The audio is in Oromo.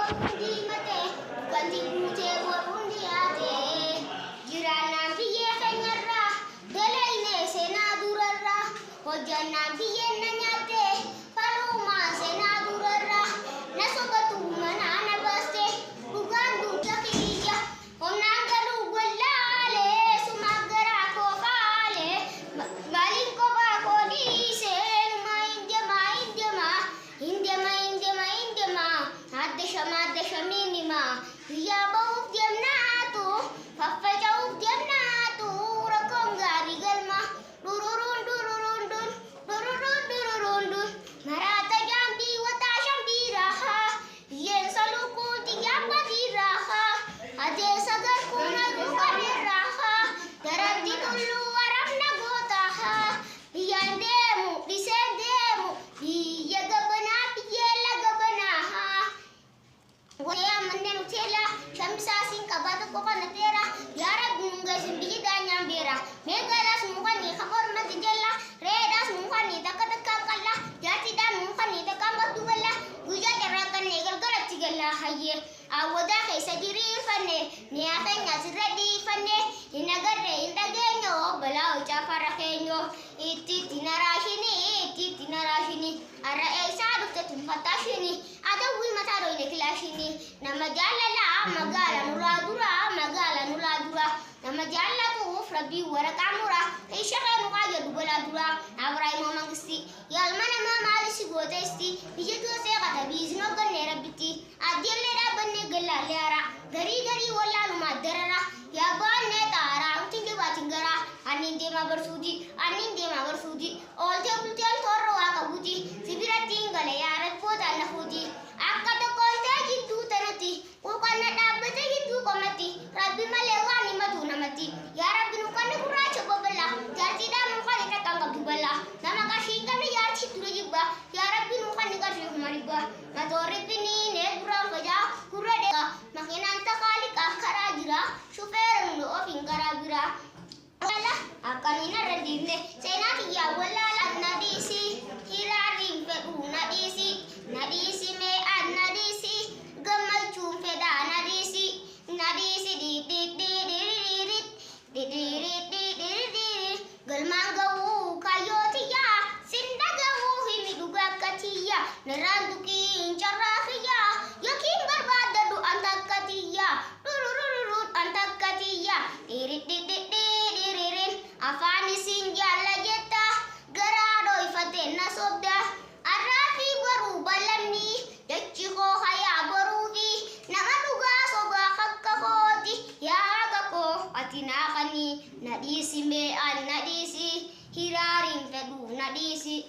borundi mate ganti kute borundi ate jirana biye fenyarra delaine sena durarra hojana biye nanyate paluma sena durarra nasobatu manana baste bugandu takija onangalu gollale sumagara ko kale balin ko ba ko dise Adeshaminima, Yabau Diamnatu, Papajau Diamnatu, Rakonga Rigalma, Dururun, Dururundun, Dururun, Dururundun, Marata Jambi, Watashambiraha, Yen Saluku, Tiambadiraha, Adesagar Kuna Gufaniraha, Tarantitulu, Aramna Gotaha, Yandemu, Disendemu, Yagabana, Yelagabanaha. Waya manne nutela shamsa sin kabatu ko kanatera yara gunga simbi danya bera megalas mukani khabor madjalla redas mukani takataka kala jati dan mukani takamba dugalla guja terakan negal galati galla hayye awada kaisa diri fanne niata nyasradi fanne inagarre indagenyo bala uchafara kenyo iti tinarashini ara esa dukta tumfatashini ada wi mataro ile kilashini namajalla magala nuladura namajalla tu frabi warakamura ishaka nukaja dubala dura abrai momangsti yalmana mama alisi gotesti bijetu se kata bizno ganne rabiti adille da banne galla lara gari walla numadarara ya banne tara utinge batingara aninde ma bersudi olje bultian torro akabuti sibira tingale yarat pota na fuji akata konta gitu tanati ukana dabete gitu komati rabbi malewani maduna mati ya rabbi nukana kuracha babala jati da nukana takanga dubala nama kashinga na yachi turajibba ya rabbi nukana kashi mariba madore pini ne dura kaja kuradeka makinanta kali karajira shuferan lo opingarabira ala akanina radine senati ya wala nadisi hirarin fedu nadisi me nadisi gamal chumfe da nadisi di galmangawu kayotiya sindagawu himiduga katiya naranduki incharahiya yakin barbadadu antakatiya durururut antakatiya afani sinjala jeta garado ifatena sobda arafi baru balani dachiko haya baruvi nagaduga soba kakkakoti ya kako atinakani nadisi me an nadisi hirarin fedu nadisi